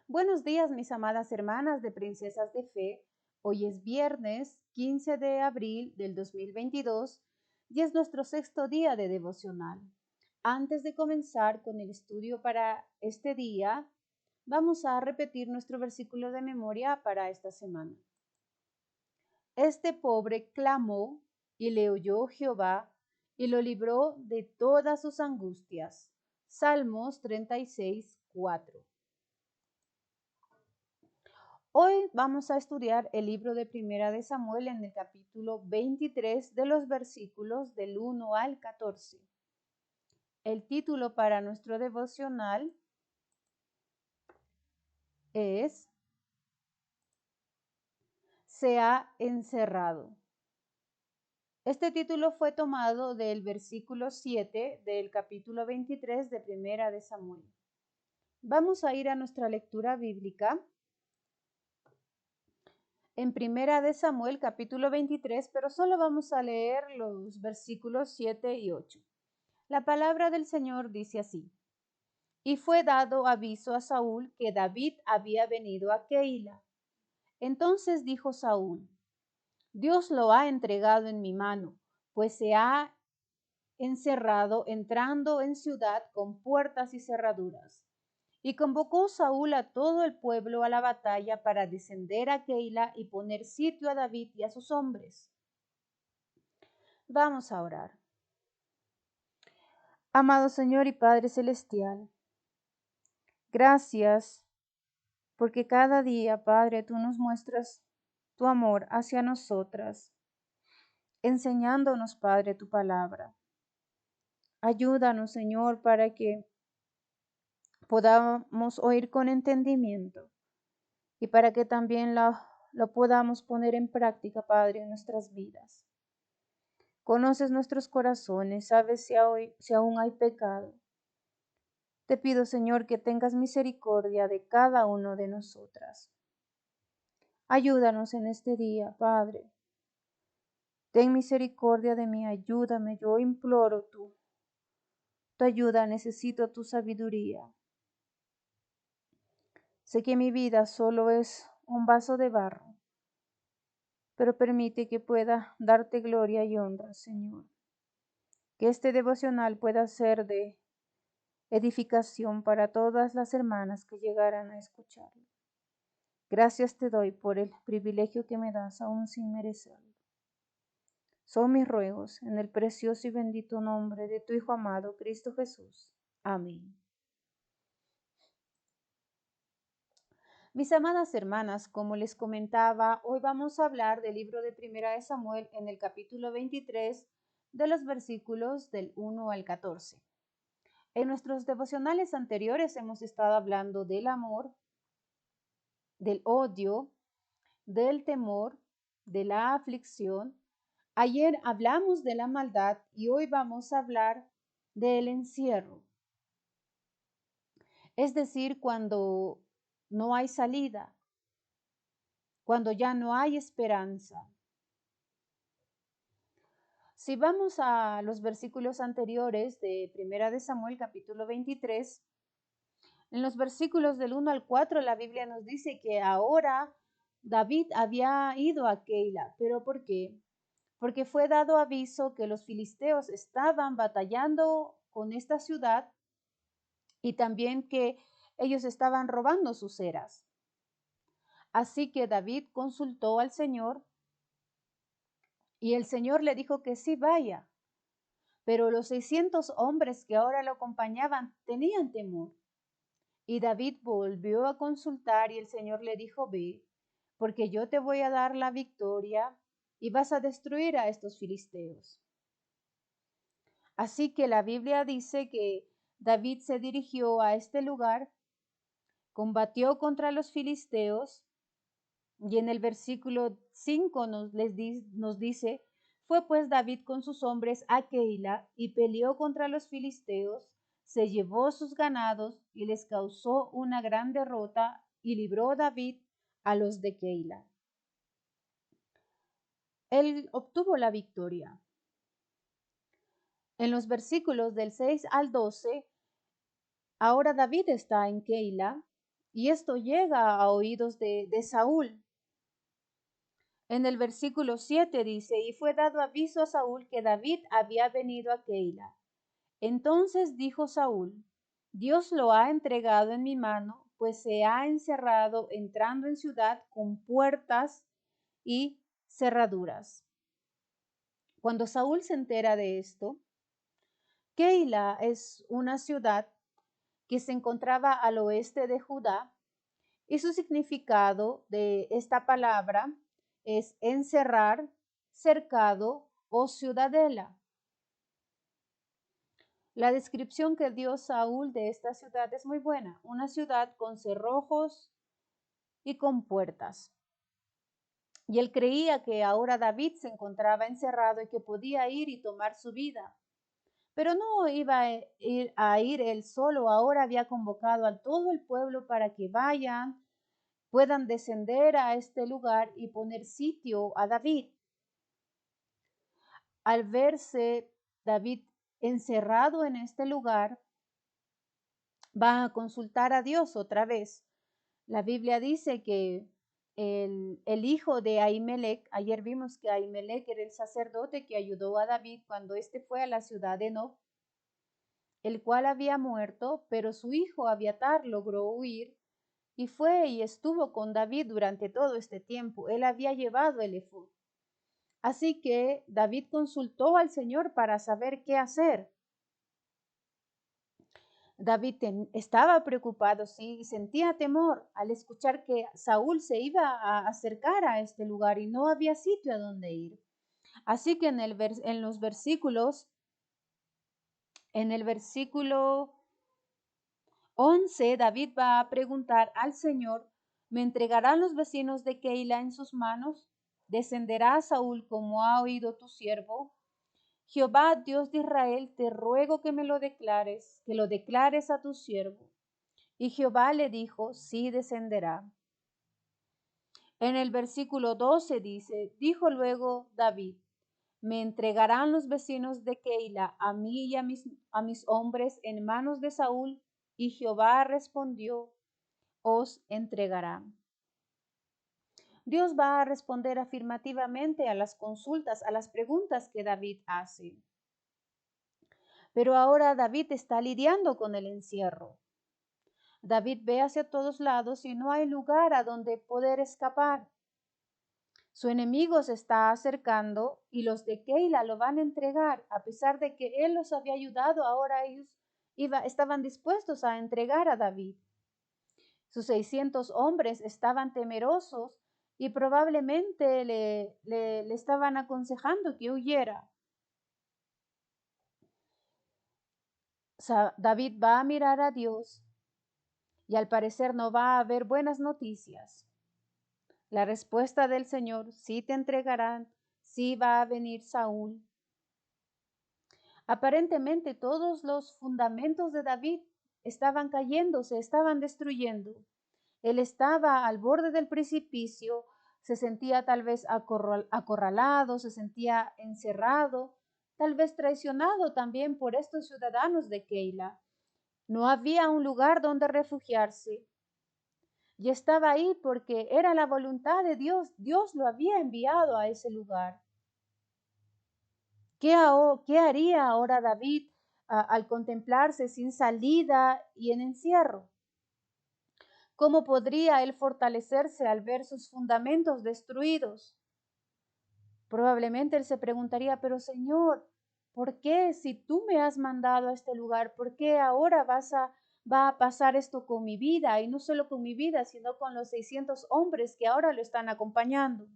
Buenos días, mis amadas hermanas de Princesas de Fe. Hoy es viernes 15 de abril del 2022 y es nuestro sexto día de devocional. Antes de comenzar con el estudio para este día, vamos a repetir nuestro versículo de memoria para esta semana. Este pobre clamó y le oyó Jehová y lo libró de todas sus angustias. Salmos 36, 4. Hoy vamos a estudiar el libro de Primera de Samuel en el capítulo 23 de los versículos del 1 al 14. El título para nuestro devocional es Se ha encerrado. Este título fue tomado del versículo 7 del capítulo 23 de Primera de Samuel. Vamos a ir a nuestra lectura bíblica en Primera de Samuel capítulo 23, pero solo vamos a leer los versículos 7 y 8. La palabra del Señor dice así: Y fue dado aviso a Saúl que David había venido a Keila. Entonces dijo Saúl: Dios lo ha entregado en mi mano, pues se ha encerrado entrando en ciudad con puertas y cerraduras. Y convocó Saúl a todo el pueblo a la batalla para descender a Keila y poner sitio a David y a sus hombres. Vamos a orar. Amado Señor y Padre Celestial, gracias porque cada día, Padre, tú nos muestras tu amor hacia nosotras, enseñándonos, Padre, tu palabra. Ayúdanos, Señor, para que podamos oír con entendimiento y para que también lo podamos poner en práctica, Padre, en nuestras vidas. Conoces nuestros corazones, sabes si aún hay pecado. Te pido, Señor, que tengas misericordia de cada uno de nosotras. Ayúdanos en este día, Padre. Ten misericordia de mí, ayúdame, yo imploro tu ayuda, necesito tu sabiduría. Sé que mi vida solo es un vaso de barro, pero permite que pueda darte gloria y honra, Señor. Que este devocional pueda ser de edificación para todas las hermanas que llegaran a escucharlo. Gracias te doy por el privilegio que me das aún sin merecerlo. Son mis ruegos en el precioso y bendito nombre de tu Hijo amado, Cristo Jesús. Amén. Mis amadas hermanas, como les comentaba, hoy vamos a hablar del libro de Primera de Samuel en el capítulo 23 de los versículos del 1 al 14. En nuestros devocionales anteriores hemos estado hablando del amor, del odio, del temor, de la aflicción. Ayer hablamos de la maldad y hoy vamos a hablar del encierro. Es decir, cuando no hay salida, cuando ya no hay esperanza. Si vamos a los versículos anteriores de Primera de Samuel capítulo 23, en los versículos del 1 al 4 la Biblia nos dice que ahora David había ido a Keila. ¿Pero por qué? Porque fue dado aviso que los filisteos estaban batallando con esta ciudad y también que ellos estaban robando sus eras. Así que David consultó al Señor y el Señor le dijo que sí vaya. Pero los 600 hombres que ahora lo acompañaban tenían temor. Y David volvió a consultar y el Señor le dijo: Ve, porque yo te voy a dar la victoria y vas a destruir a estos filisteos. Así que la Biblia dice que David se dirigió a este lugar, combatió contra los filisteos y en el versículo 5 nos dice: fue pues David con sus hombres a Keila y peleó contra los filisteos, se llevó sus ganados y les causó una gran derrota y libró David a los de Keila. Él obtuvo la victoria. En los versículos del 6 al 12, ahora David está en Keila Y esto llega a oídos de Saúl. En el versículo 7 dice, y fue dado aviso a Saúl que David había venido a Keila. Entonces dijo Saúl, Dios lo ha entregado en mi mano, pues se ha encerrado entrando en ciudad con puertas y cerraduras. Cuando Saúl se entera de esto, Keila es una ciudad que se encontraba al oeste de Judá y su significado de esta palabra es encerrar, cercado o ciudadela. La descripción que dio Saúl de esta ciudad es muy buena, una ciudad con cerrojos y con puertas. Y él creía que ahora David se encontraba encerrado y que podía ir y tomar su vida. Pero no iba a ir él solo, ahora había convocado a todo el pueblo para que vayan, puedan descender a este lugar y poner sitio a David. Al verse David encerrado en este lugar, va a consultar a Dios otra vez. La Biblia dice que el hijo de Ahimelech, ayer vimos que Ahimelech era el sacerdote que ayudó a David cuando éste fue a la ciudad de Nob, el cual había muerto, pero su hijo Abiatar logró huir y fue y estuvo con David durante todo este tiempo. Él había llevado el efod. Así que David consultó al Señor para saber qué hacer. David estaba preocupado, sí, y sentía temor al escuchar que Saúl se iba a acercar a este lugar y no había sitio a donde ir. Así que en los versículos, en el versículo 11, David va a preguntar al Señor, ¿me entregarán los vecinos de Keila en sus manos? ¿Descenderá Saúl como ha oído tu siervo? Jehová, Dios de Israel, te ruego que me lo declares, que lo declares a tu siervo. Y Jehová le dijo, sí descenderá. En el versículo 12 dice, dijo luego David, me entregarán los vecinos de Keila a mí y a mis hombres en manos de Saúl. Y Jehová respondió, os entregarán. Dios va a responder afirmativamente a las consultas, a las preguntas que David hace. Pero ahora David está lidiando con el encierro. David ve hacia todos lados y no hay lugar a donde poder escapar. Su enemigo se está acercando y los de Keila lo van a entregar. A pesar de que él los había ayudado, ahora ellos estaban dispuestos a entregar a David. Sus 600 hombres estaban temerosos y probablemente le estaban aconsejando que huyera. David va a mirar a Dios y al parecer no va a haber buenas noticias. La respuesta del Señor, sí te entregarán, sí va a venir Saúl. Aparentemente todos los fundamentos de David estaban cayendo, se estaban destruyendo. Él estaba al borde del precipicio, se sentía tal vez acorralado, se sentía encerrado, tal vez traicionado también por estos ciudadanos de Keila. No había un lugar donde refugiarse. Y estaba ahí porque era la voluntad de Dios. Dios lo había enviado a ese lugar. ¿Qué haría ahora David al contemplarse sin salida y en encierro? ¿Cómo podría él fortalecerse al ver sus fundamentos destruidos? Probablemente él se preguntaría, pero Señor, ¿por qué si tú me has mandado a este lugar, por qué ahora va a pasar esto con mi vida? Y no solo con mi vida, sino con los 600 hombres que ahora lo están acompañando.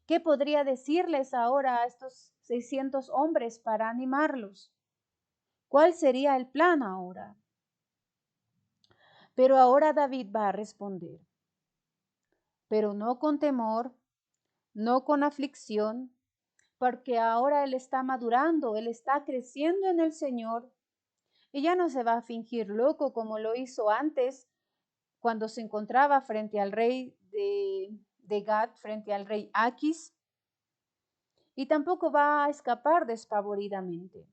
¿Qué podría decirles ahora a estos 600 hombres para animarlos? ¿Cuál sería el plan ahora? Pero ahora David va a responder, pero no con temor, no con aflicción, porque ahora él está madurando, él está creciendo en el Señor y ya no se va a fingir loco como lo hizo antes cuando se encontraba frente al rey de Gad, frente al rey Aquis, y tampoco va a escapar despavoridamente.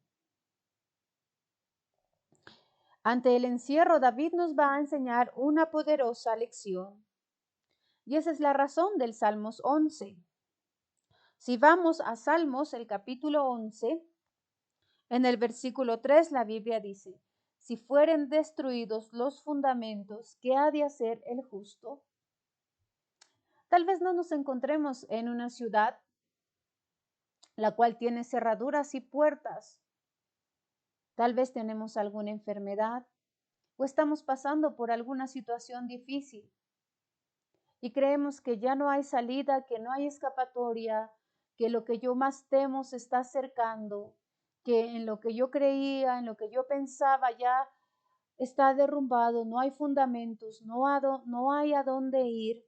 Ante el encierro, David nos va a enseñar una poderosa lección. Y esa es la razón del Salmos 11. Si vamos a Salmos, el capítulo 11, en el versículo 3, la Biblia dice, si fueren destruidos los fundamentos, ¿qué ha de hacer el justo? Tal vez no nos encontremos en una ciudad la cual tiene cerraduras y puertas. Tal vez tenemos alguna enfermedad o estamos pasando por alguna situación difícil y creemos que ya no hay salida, que no hay escapatoria, que lo que yo más temo se está acercando, que en lo que yo creía, en lo que yo pensaba ya está derrumbado, no hay fundamentos, no hay a dónde ir.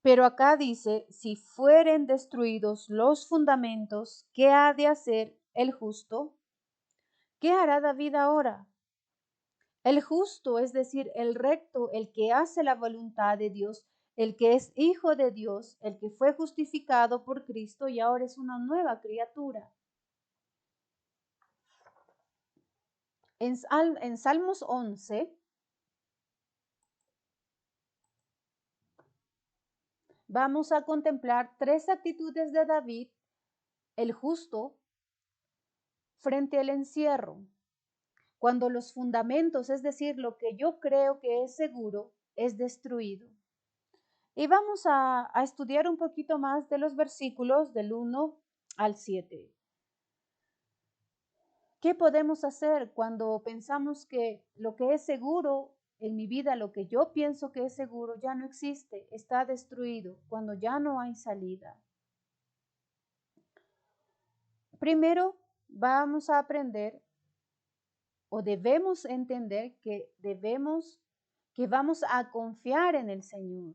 Pero acá dice, si fueren destruidos los fundamentos, ¿qué ha de hacer el justo? ¿Qué hará David ahora? El justo, es decir, el recto, el que hace la voluntad de Dios, el que es hijo de Dios, el que fue justificado por Cristo y ahora es una nueva criatura. En Salmos 11 vamos a contemplar tres actitudes de David, el justo, frente al encierro. Cuando los fundamentos, es decir, lo que yo creo que es seguro, es destruido. Y vamos a estudiar un poquito más de los versículos del 1 al 7. ¿Qué podemos hacer cuando pensamos que lo que es seguro en mi vida, lo que yo pienso que es seguro, ya no existe, está destruido, cuando ya no hay salida? Primero, vamos a aprender o debemos entender que vamos a confiar en el Señor.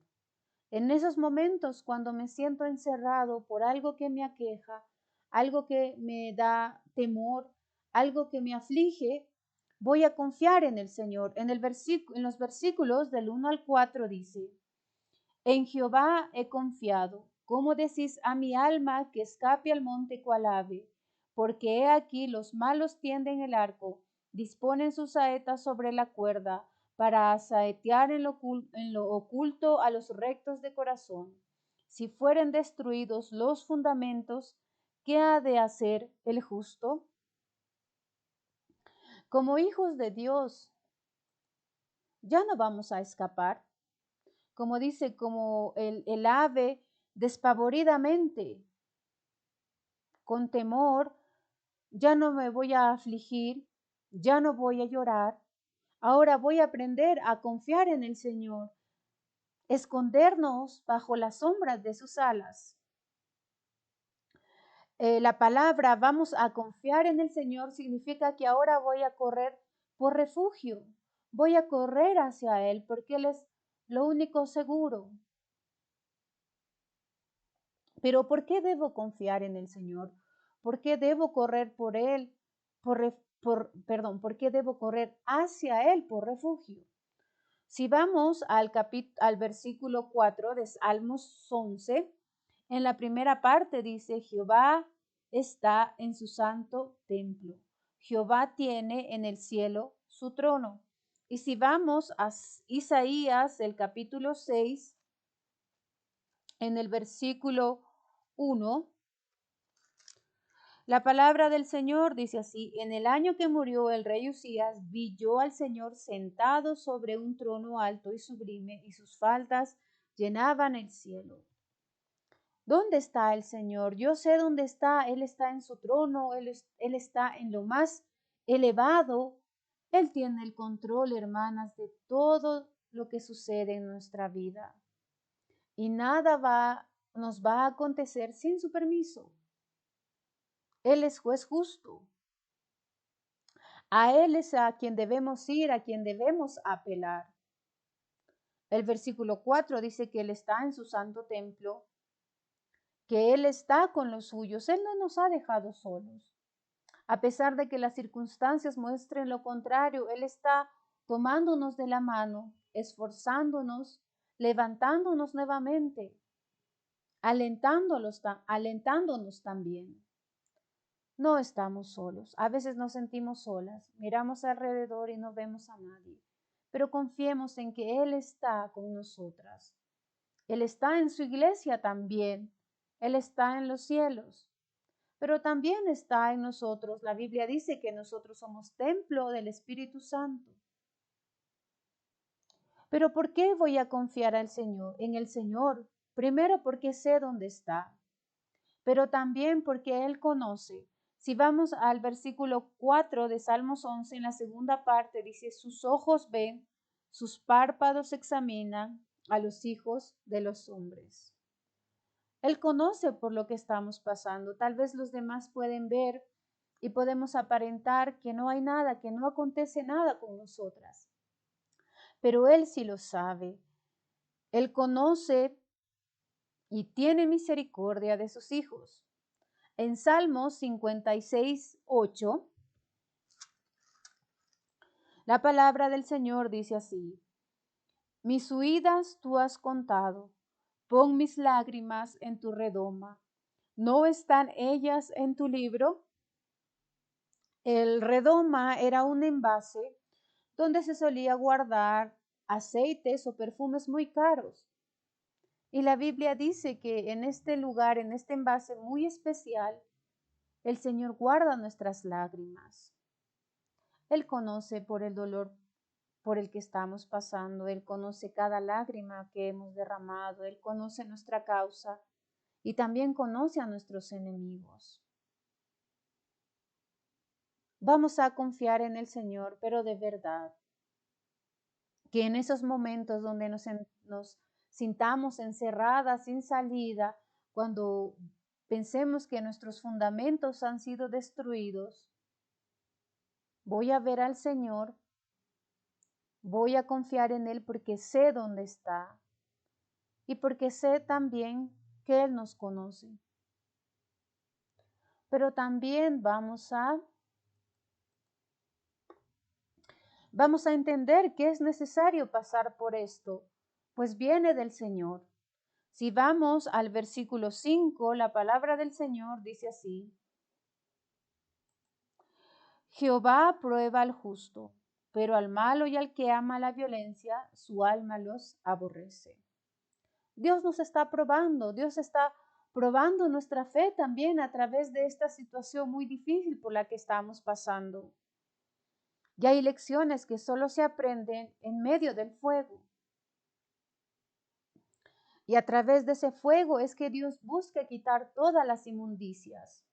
En esos momentos cuando me siento encerrado por algo que me aqueja, algo que me da temor, algo que me aflige, voy a confiar en el Señor. En los versículos del 1 al 4 dice, en Jehová he confiado. ¿Cómo decís a mi alma que escape al monte cual ave? Porque he aquí los malos tienden el arco, disponen sus saetas sobre la cuerda, para asaetear en lo oculto a los rectos de corazón. Si fueren destruidos los fundamentos, ¿qué ha de hacer el justo? Como hijos de Dios, ya no vamos a escapar. Como dice, como el ave despavoridamente, con temor, ya no me voy a afligir, ya no voy a llorar. Ahora voy a aprender a confiar en el Señor, escondernos bajo las sombras de sus alas. La palabra vamos a confiar en el Señor significa que ahora voy a correr por refugio, voy a correr hacia Él porque Él es lo único seguro. Pero ¿por qué debo confiar en el Señor? ¿Por qué debo correr por Él? ¿Por qué debo correr hacia Él por refugio? Si vamos al versículo 4 de Salmos 11, en la primera parte dice, Jehová está en su santo templo. Jehová tiene en el cielo su trono. Y si vamos a Isaías, el capítulo 6, en el versículo 1, la palabra del Señor dice así, en el año que murió el rey Usías, vi yo al Señor sentado sobre un trono alto y sublime, y sus faldas llenaban el cielo. ¿Dónde está el Señor? Yo sé dónde está. Él está en su trono, Él está en lo más elevado. Él tiene el control, hermanas, de todo lo que sucede en nuestra vida. Y nada nos va a acontecer sin su permiso. Él es juez justo. A Él es a quien debemos ir, a quien debemos apelar. El versículo 4 dice que Él está en su santo templo, que Él está con los suyos. Él no nos ha dejado solos. A pesar de que las circunstancias muestren lo contrario, Él está tomándonos de la mano, esforzándonos, levantándonos nuevamente, alentándonos también. No estamos solos. A veces nos sentimos solas. Miramos alrededor y no vemos a nadie. Pero confiemos en que Él está con nosotras. Él está en su iglesia también. Él está en los cielos. Pero también está en nosotros. La Biblia dice que nosotros somos templo del Espíritu Santo. Pero ¿por qué voy a confiar en el Señor? Primero porque sé dónde está, pero también porque Él conoce. Si vamos al versículo 4 de Salmos 11, en la segunda parte, dice, sus ojos ven, sus párpados examinan a los hijos de los hombres. Él conoce por lo que estamos pasando. Tal vez los demás pueden ver y podemos aparentar que no hay nada, que no acontece nada con nosotras. Pero Él sí lo sabe. Él conoce y tiene misericordia de sus hijos. En Salmos 56, 8, la palabra del Señor dice así: mis huidas tú has contado, pon mis lágrimas en tu redoma. ¿No están ellas en tu libro? El redoma era un envase donde se solía guardar aceites o perfumes muy caros. Y la Biblia dice que en este lugar, en este envase muy especial, el Señor guarda nuestras lágrimas. Él conoce por el dolor por el que estamos pasando. Él conoce cada lágrima que hemos derramado. Él conoce nuestra causa y también conoce a nuestros enemigos. Vamos a confiar en el Señor, pero de verdad, que en esos momentos donde nos sintamos encerradas, sin salida, cuando pensemos que nuestros fundamentos han sido destruidos, voy a ver al Señor, voy a confiar en Él porque sé dónde está y porque sé también que Él nos conoce. Pero también vamos a entender que es necesario pasar por esto, pues viene del Señor. Si vamos al versículo 5, la palabra del Señor dice así: Jehová prueba al justo, pero al malo y al que ama la violencia, su alma los aborrece. Dios nos está probando, Dios está probando nuestra fe también a través de esta situación muy difícil por la que estamos pasando. Y hay lecciones que solo se aprenden en medio del fuego. Y a través de ese fuego es que Dios busca quitar todas las inmundicias.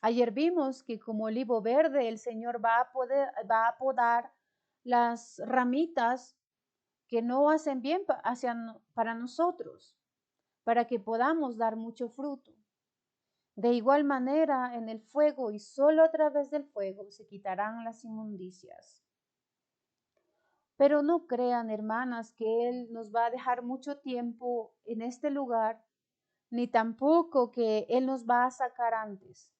Ayer vimos que como olivo verde el Señor va a podar las ramitas que no hacen bien para nosotros, para que podamos dar mucho fruto. De igual manera, en el fuego y solo a través del fuego se quitarán las inmundicias. Pero no crean, hermanas, que Él nos va a dejar mucho tiempo en este lugar, ni tampoco que Él nos va a sacar antes.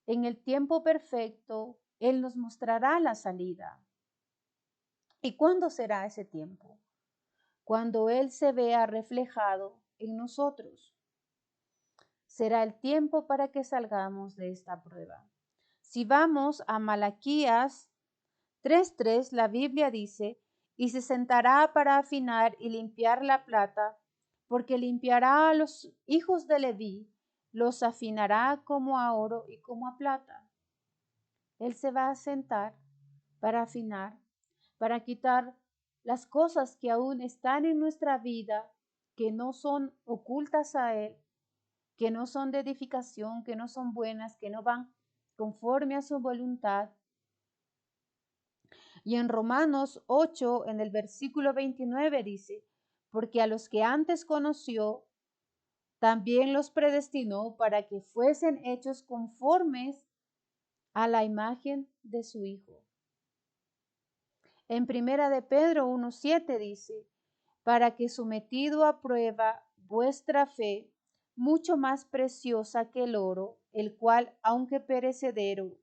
En el tiempo perfecto, Él nos mostrará la salida. ¿Y cuándo será ese tiempo? Cuando Él se vea reflejado en nosotros. Será el tiempo para que salgamos de esta prueba. Si vamos a Malaquías 3:3, la Biblia dice: y se sentará para afinar y limpiar la plata, porque limpiará a los hijos de Leví, los afinará como a oro y como a plata. Él se va a sentar para afinar, para quitar las cosas que aún están en nuestra vida, que no son ocultas a Él, que no son de edificación, que no son buenas, que no van conforme a su voluntad. Y en Romanos 8, en el versículo 29 dice: porque a los que antes conoció, también los predestinó para que fuesen hechos conformes a la imagen de su Hijo. En primera de Pedro 1:7 dice: para que sometido a prueba vuestra fe, mucho más preciosa que el oro, el cual, aunque perecedero,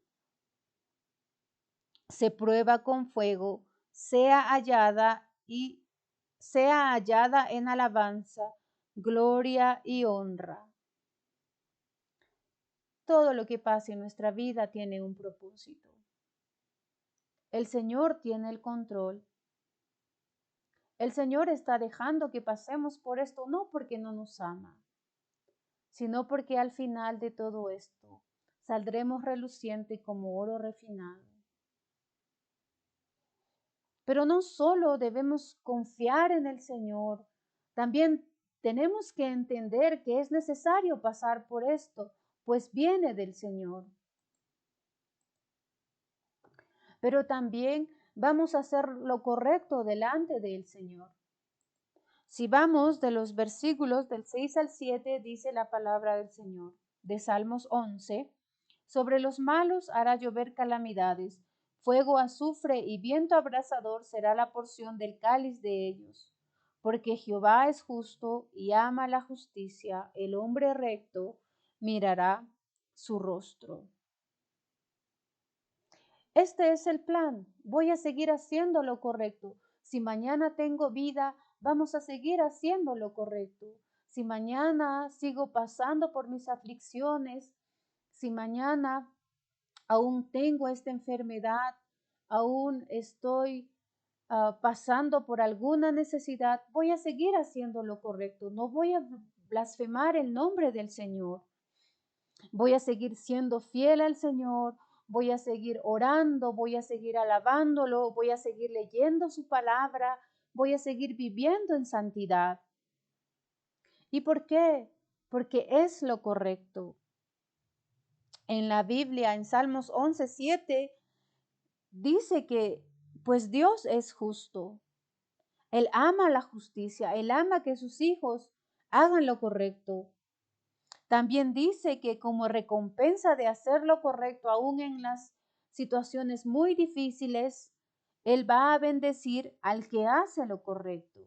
se prueba con fuego, sea hallada en alabanza, gloria y honra. Todo lo que pasa en nuestra vida tiene un propósito. El Señor tiene el control. El Señor está dejando que pasemos por esto no porque no nos ama, sino porque al final de todo esto saldremos reluciente como oro refinado. Pero no solo debemos confiar en el Señor, también tenemos que entender que es necesario pasar por esto, pues viene del Señor. Pero también vamos a hacer lo correcto delante del Señor. Si vamos de los versículos del 6 al 7, dice la palabra del Señor, de Salmos 11, sobre los malos hará llover calamidades, fuego, azufre y viento abrasador será la porción del cáliz de ellos. Porque Jehová es justo y ama la justicia, el hombre recto mirará su rostro. Este es el plan. Voy a seguir haciendo lo correcto. Si mañana tengo vida, vamos a seguir haciendo lo correcto. Si mañana sigo pasando por mis aflicciones, si mañana aún tengo esta enfermedad, aún estoy pasando por alguna necesidad, voy a seguir haciendo lo correcto. No voy a blasfemar el nombre del Señor. Voy a seguir siendo fiel al Señor, voy a seguir orando, voy a seguir alabándolo, voy a seguir leyendo su palabra, voy a seguir viviendo en santidad. ¿Y por qué? Porque es lo correcto. En la Biblia, en Salmos 11:7, dice que pues Dios es justo. Él ama la justicia, Él ama que sus hijos hagan lo correcto. También dice que como recompensa de hacer lo correcto, aún en las situaciones muy difíciles, Él va a bendecir al que hace lo correcto.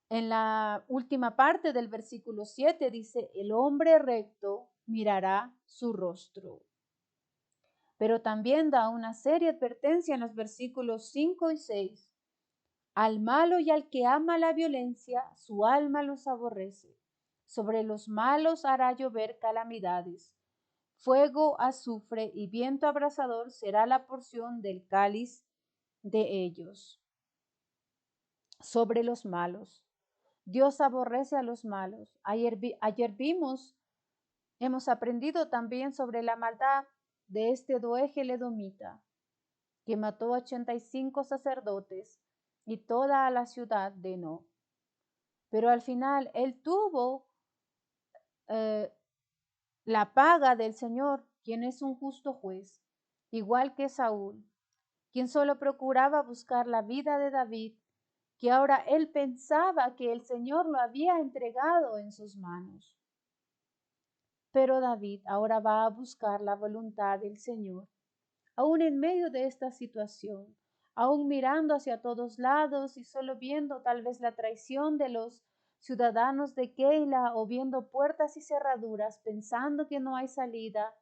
En la última parte del versículo 7 dice, el hombre recto mirará su rostro. Pero también da una seria advertencia en los versículos 5 y 6. Al malo y al que ama la violencia, su alma los aborrece. Sobre los malos hará llover calamidades. Fuego, azufre y viento abrasador será la porción del cáliz de ellos. Sobre los malos. Dios aborrece a los malos. Ayer vimos, hemos aprendido también sobre la maldad de este Doeg edomita, que mató 85 sacerdotes y toda la ciudad de No. Pero al final él tuvo la paga del Señor, quien es un justo juez, igual que Saúl, quien solo procuraba buscar la vida de David, que ahora él pensaba que el Señor lo había entregado en sus manos. Pero David ahora va a buscar la voluntad del Señor, aún en medio de esta situación, aún mirando hacia todos lados y solo viendo tal vez la traición de los ciudadanos de Keila o viendo puertas y cerraduras, pensando que no hay salida,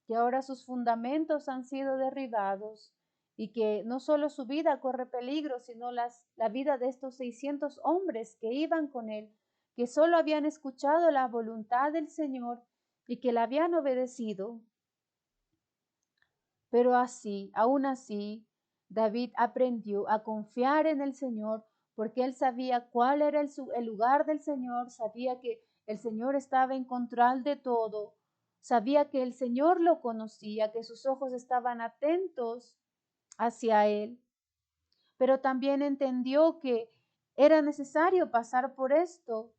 que ahora sus fundamentos han sido derribados y que no solo su vida corre peligro, sino la vida de estos 600 hombres que iban con él, que solo habían escuchado la voluntad del Señor y que la habían obedecido. Pero aún así, David aprendió a confiar en el Señor porque él sabía cuál era el lugar del Señor, sabía que el Señor estaba en control de todo, sabía que el Señor lo conocía, que sus ojos estaban atentos hacia él, pero también entendió que era necesario pasar por esto,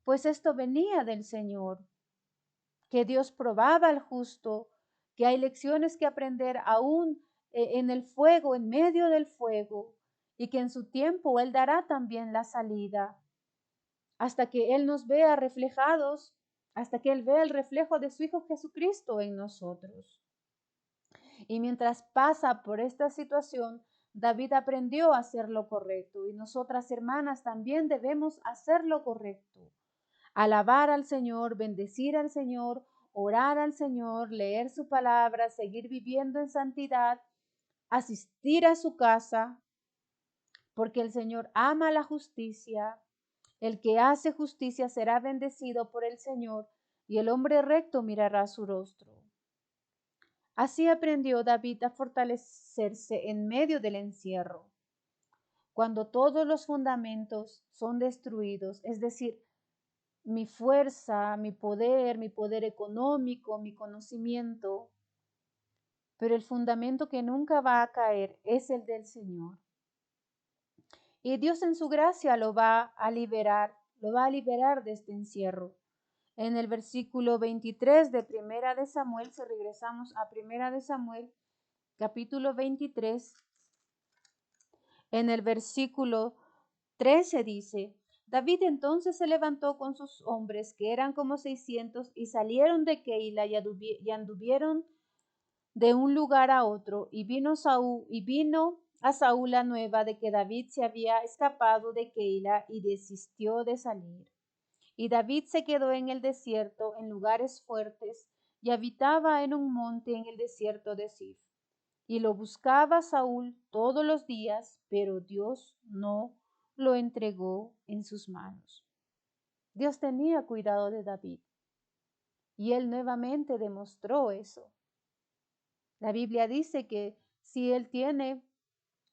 pues esto venía del Señor, que Dios probaba al justo, que hay lecciones que aprender aún en el fuego, en medio del fuego, y que en su tiempo Él dará también la salida, hasta que Él nos vea reflejados, hasta que Él vea el reflejo de su Hijo Jesucristo en nosotros. Y mientras pasa por esta situación, David aprendió a hacer lo correcto y nosotras hermanas también debemos hacer lo correcto. Alabar al Señor, bendecir al Señor, orar al Señor, leer su palabra, seguir viviendo en santidad, asistir a su casa, porque el Señor ama la justicia. El que hace justicia será bendecido por el Señor y el hombre recto mirará su rostro. Así aprendió David a fortalecerse en medio del encierro. Cuando todos los fundamentos son destruidos, es decir, mi fuerza, mi poder económico, mi conocimiento, pero el fundamento que nunca va a caer es el del Señor. Y Dios en su gracia lo va a liberar de este encierro. En el versículo 23 de Primera de Samuel, si regresamos a Primera de Samuel, capítulo 23, en el versículo 13 dice, David entonces se levantó con sus hombres, que eran como 600, y salieron de Keila y anduvieron de un lugar a otro, y vino a Saúl la nueva de que David se había escapado de Keila y desistió de salir. Y David se quedó en el desierto, en lugares fuertes, y habitaba en un monte en el desierto de Sif. Y lo buscaba Saúl todos los días, pero Dios no lo entregó en sus manos. Dios tenía cuidado de David, y él nuevamente demostró eso. La Biblia dice que si él tiene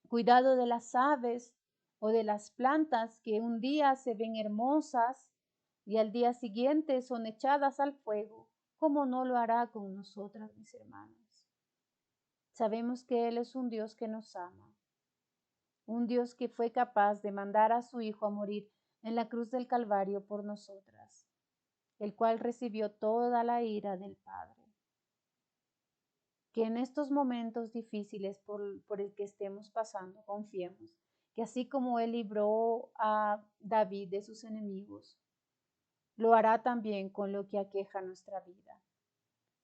cuidado de las aves o de las plantas que un día se ven hermosas y al día siguiente son echadas al fuego, ¿cómo no lo hará con nosotras, mis hermanos? Sabemos que Él es un Dios que nos ama, un Dios que fue capaz de mandar a su Hijo a morir en la cruz del Calvario por nosotras, el cual recibió toda la ira del Padre. Que en estos momentos difíciles por el que estemos pasando, confiemos que así como Él libró a David de sus enemigos, lo hará también con lo que aqueja nuestra vida.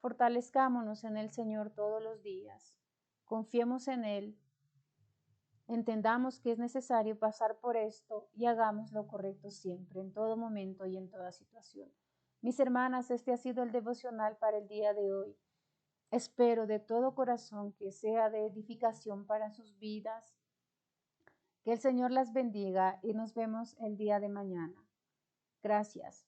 Fortalezcámonos en el Señor todos los días, confiemos en Él, entendamos que es necesario pasar por esto y hagamos lo correcto siempre, en todo momento y en toda situación. Mis hermanas, este ha sido el devocional para el día de hoy. Espero de todo corazón que sea de edificación para sus vidas. Que el Señor las bendiga y nos vemos el día de mañana. Gracias.